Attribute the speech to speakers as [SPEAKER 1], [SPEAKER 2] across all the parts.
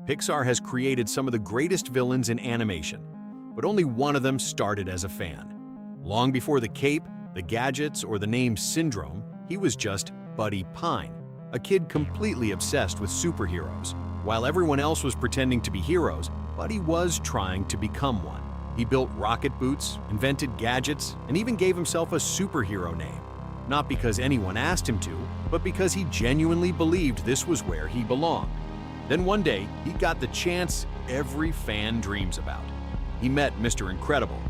[SPEAKER 1] Pixar has created some of the greatest villains in animation, but only one of them started as a fan. Long before the cape, the gadgets, or the name Syndrome, he was just Buddy Pine, a kid completely obsessed with superheroes. While everyone else was pretending to be heroes, Buddy was trying to become one. He built rocket boots, invented gadgets, and even gave himself a superhero name. Not because anyone asked him to, but because he genuinely believed this was where he belonged. Then one day, he got the chance every fan dreams about. He met Mr. Incredible.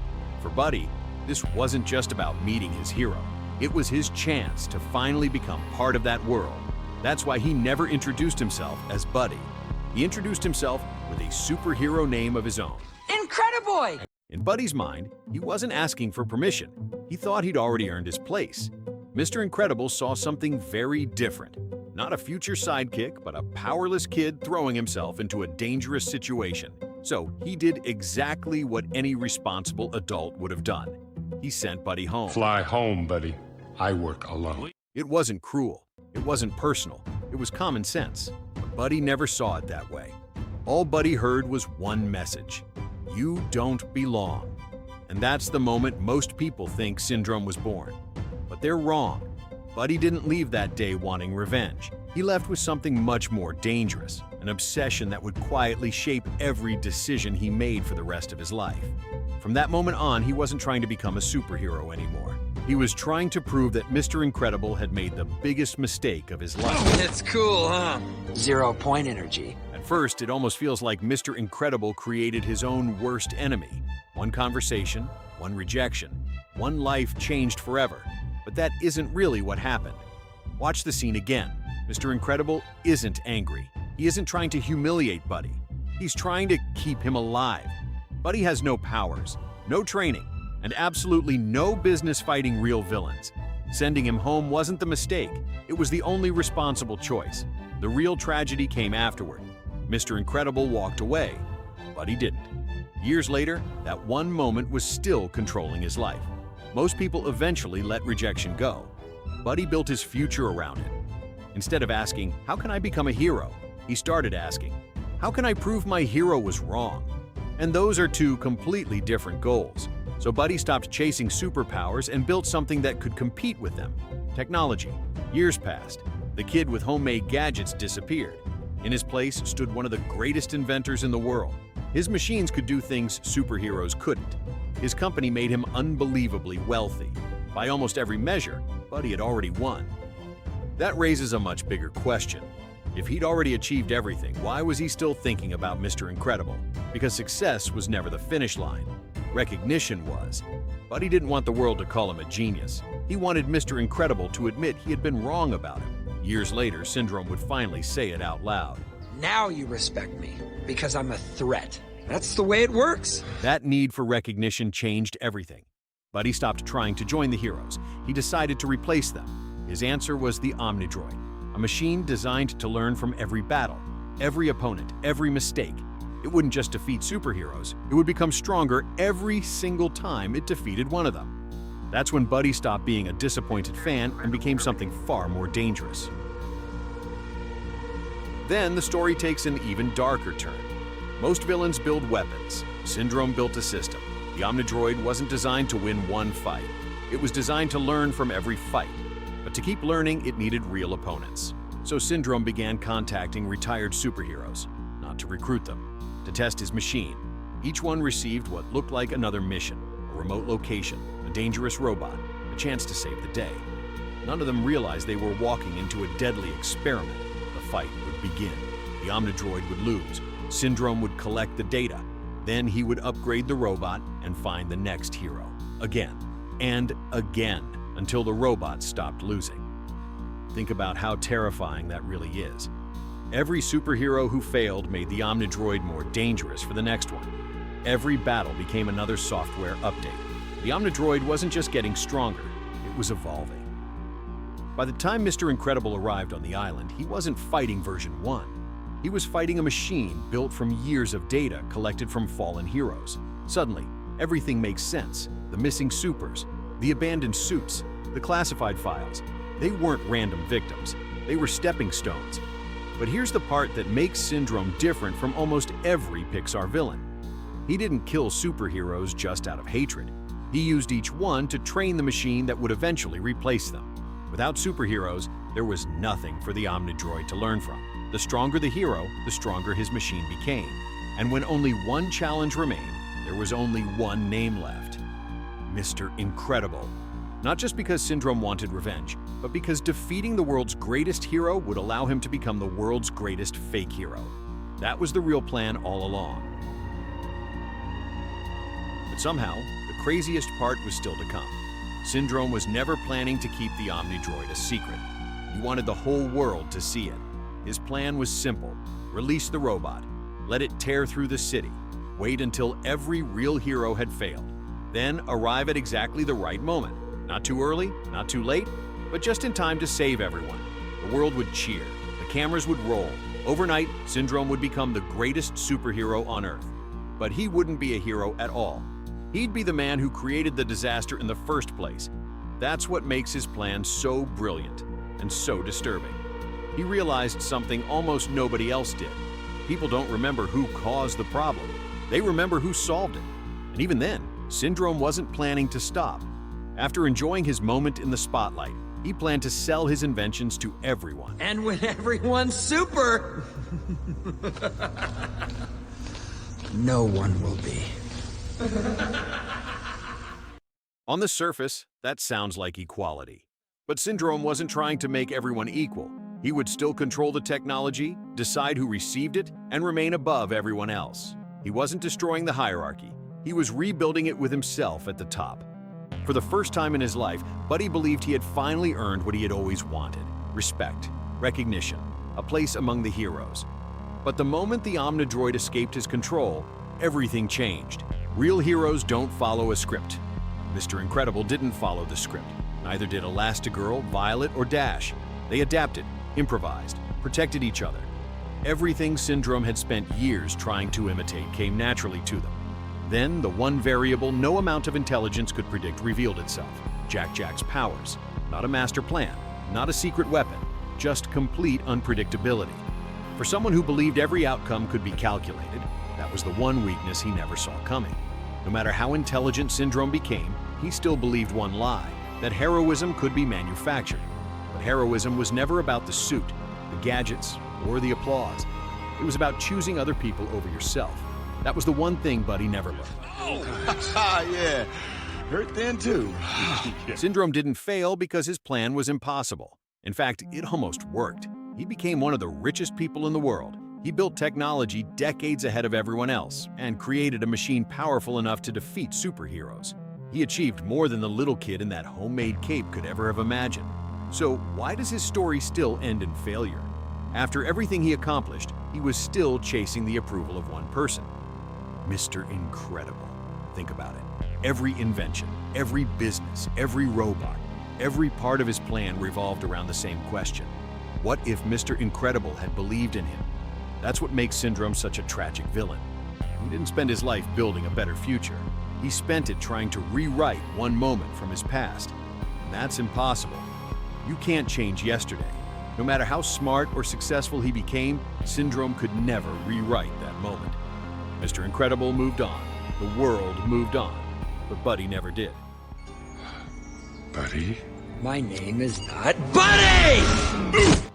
[SPEAKER 1] For Buddy, this wasn't just about meeting his hero. It was his chance to finally become part of that world. That's why he never introduced himself as Buddy. He introduced himself with a superhero name of his own.
[SPEAKER 2] Incrediboy!
[SPEAKER 1] In Buddy's mind, he wasn't asking for permission. He thought he'd already earned his place. Mr. Incredible saw something very different. Not a future sidekick, but a powerless kid throwing himself into a dangerous situation. So he did exactly what any responsible adult would have done. He sent Buddy home.
[SPEAKER 3] Fly home, buddy. I work alone.
[SPEAKER 1] It wasn't cruel. It wasn't personal. It was common sense. But Buddy never saw it that way. All Buddy heard was one message: you don't belong. And that's the moment most people think Syndrome was born. But they're wrong. Buddy didn't leave that day wanting revenge. He left with something much more dangerous, an obsession that would quietly shape every decision he made for the rest of his life. From that moment on, he wasn't trying to become a superhero anymore. He was trying to prove that Mr. Incredible had made the biggest mistake of his life.
[SPEAKER 2] It's cool, huh? 0 point energy.
[SPEAKER 1] At first, it almost feels like Mr. Incredible created his own worst enemy. One conversation, one rejection, one life changed forever. But that isn't really what happened. Watch the scene again. Mr. Incredible isn't angry. He isn't trying to humiliate Buddy. He's trying to keep him alive. Buddy has no powers, no training, and absolutely no business fighting real villains. Sending him home wasn't the mistake. It was the only responsible choice. The real tragedy came afterward. Mr. Incredible walked away. Buddy didn't. Years later, that one moment was still controlling his life. Most people eventually let rejection go. Buddy built his future around it. Instead of asking, how can I become a hero? He started asking, how can I prove my hero was wrong? And those are two completely different goals. So Buddy stopped chasing superpowers and built something that could compete with them. Technology. Years passed. The kid with homemade gadgets disappeared. In his place stood one of the greatest inventors in the world. His machines could do things superheroes couldn't. His company made him unbelievably wealthy. By almost every measure, Buddy had already won. That raises a much bigger question. If he'd already achieved everything, why was he still thinking about Mr. Incredible? Because success was never the finish line. Recognition was. Buddy didn't want the world to call him a genius. He wanted Mr. Incredible to admit he had been wrong about him. Years later, Syndrome would finally say it out loud.
[SPEAKER 2] Now you respect me, because I'm a threat. That's the way it works.
[SPEAKER 1] That need for recognition changed everything. Buddy stopped trying to join the heroes. He decided to replace them. His answer was the Omnidroid, a machine designed to learn from every battle, every opponent, every mistake. It wouldn't just defeat superheroes, it would become stronger every single time it defeated one of them. That's when Buddy stopped being a disappointed fan and became something far more dangerous. Then the story takes an even darker turn. Most villains build weapons. Syndrome built a system. The Omnidroid wasn't designed to win one fight. It was designed to learn from every fight. But to keep learning, it needed real opponents. So Syndrome began contacting retired superheroes, not to recruit them, to test his machine. Each one received what looked like another mission, a remote location, a dangerous robot, a chance to save the day. None of them realized they were walking into a deadly experiment. The fight would begin. The Omnidroid would lose. Syndrome would collect the data. Then he would upgrade the robot and find the next hero. Again and again, until the robot stopped losing. Think about how terrifying that really is. Every superhero who failed made the Omnidroid more dangerous for the next one. Every battle became another software update. The Omnidroid wasn't just getting stronger, it was evolving. By the time Mr. Incredible arrived on the island, he wasn't fighting version 1. He was fighting a machine built from years of data collected from fallen heroes. Suddenly, everything makes sense. The missing supers, the abandoned suits, the classified files. They weren't random victims. They were stepping stones. But here's the part that makes Syndrome different from almost every Pixar villain. He didn't kill superheroes just out of hatred. He used each one to train the machine that would eventually replace them. Without superheroes, there was nothing for the Omnidroid to learn from. The stronger the hero, the stronger his machine became. And when only one challenge remained, there was only one name left: Mr. Incredible. Not just because Syndrome wanted revenge, but because defeating the world's greatest hero would allow him to become the world's greatest fake hero. That was the real plan all along. But somehow, the craziest part was still to come. Syndrome was never planning to keep the Omnidroid a secret. He wanted the whole world to see it. His plan was simple: release the robot, let it tear through the city, wait until every real hero had failed, then arrive at exactly the right moment. Not too early, not too late, but just in time to save everyone. The world would cheer, the cameras would roll. Overnight, Syndrome would become the greatest superhero on Earth. But he wouldn't be a hero at all. He'd be the man who created the disaster in the first place. That's what makes his plan so brilliant and so disturbing. He realized something almost nobody else did. People don't remember who caused the problem. They remember who solved it. And even then, Syndrome wasn't planning to stop. After enjoying his moment in the spotlight, he planned to sell his inventions to everyone.
[SPEAKER 2] And when everyone's super, no one will be.
[SPEAKER 1] On the surface, that sounds like equality. But Syndrome wasn't trying to make everyone equal. He would still control the technology, decide who received it, and remain above everyone else. He wasn't destroying the hierarchy. He was rebuilding it with himself at the top. For the first time in his life, Buddy believed he had finally earned what he had always wanted: respect, recognition, a place among the heroes. But the moment the Omnidroid escaped his control, everything changed. Real heroes don't follow a script. Mr. Incredible didn't follow the script. Neither did Elastigirl, Violet, or Dash. They adapted, improvised, protected each other. Everything Syndrome had spent years trying to imitate came naturally to them. Then, the one variable no amount of intelligence could predict revealed itself: Jack's powers. Not a master plan, not a secret weapon, just complete unpredictability. For someone who believed every outcome could be calculated, that was the one weakness he never saw coming. No matter how intelligent Syndrome became, he still believed one lie: that heroism could be manufactured. But heroism was never about the suit, the gadgets, or the applause. It was about choosing other people over yourself. That was the one thing Buddy never learned.
[SPEAKER 4] Oh, yeah. Hurt then, too.
[SPEAKER 1] Syndrome didn't fail because his plan was impossible. In fact, it almost worked. He became one of the richest people in the world. He built technology decades ahead of everyone else and created a machine powerful enough to defeat superheroes. He achieved more than the little kid in that homemade cape could ever have imagined. So why does his story still end in failure? After everything he accomplished, he was still chasing the approval of one person: Mr. Incredible. Think about it. Every invention, every business, every robot, every part of his plan revolved around the same question: what if Mr. Incredible had believed in him? That's what makes Syndrome such a tragic villain. He didn't spend his life building a better future. He spent it trying to rewrite one moment from his past. And that's impossible. You can't change yesterday. No matter how smart or successful he became, Syndrome could never rewrite that moment. Mr. Incredible moved on. The world moved on. But Buddy never did.
[SPEAKER 3] Buddy?
[SPEAKER 2] My name is not Buddy!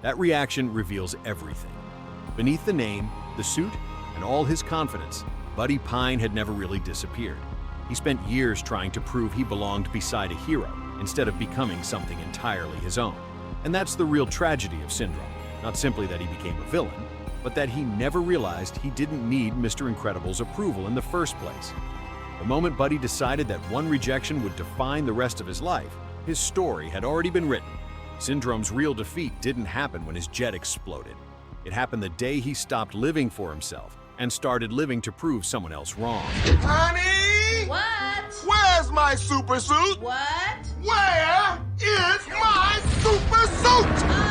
[SPEAKER 1] That reaction reveals everything. Beneath the name, the suit, and all his confidence, Buddy Pine had never really disappeared. He spent years trying to prove he belonged beside a hero instead of becoming something entirely his own. And that's the real tragedy of Syndrome. Not simply that he became a villain, but that he never realized he didn't need Mr. Incredible's approval in the first place. The moment Buddy decided that one rejection would define the rest of his life, his story had already been written. Syndrome's real defeat didn't happen when his jet exploded. It happened the day he stopped living for himself and started living to prove someone else wrong.
[SPEAKER 5] Honey!
[SPEAKER 6] What?
[SPEAKER 5] Where's my super suit?
[SPEAKER 6] What?
[SPEAKER 5] Where is my super suit?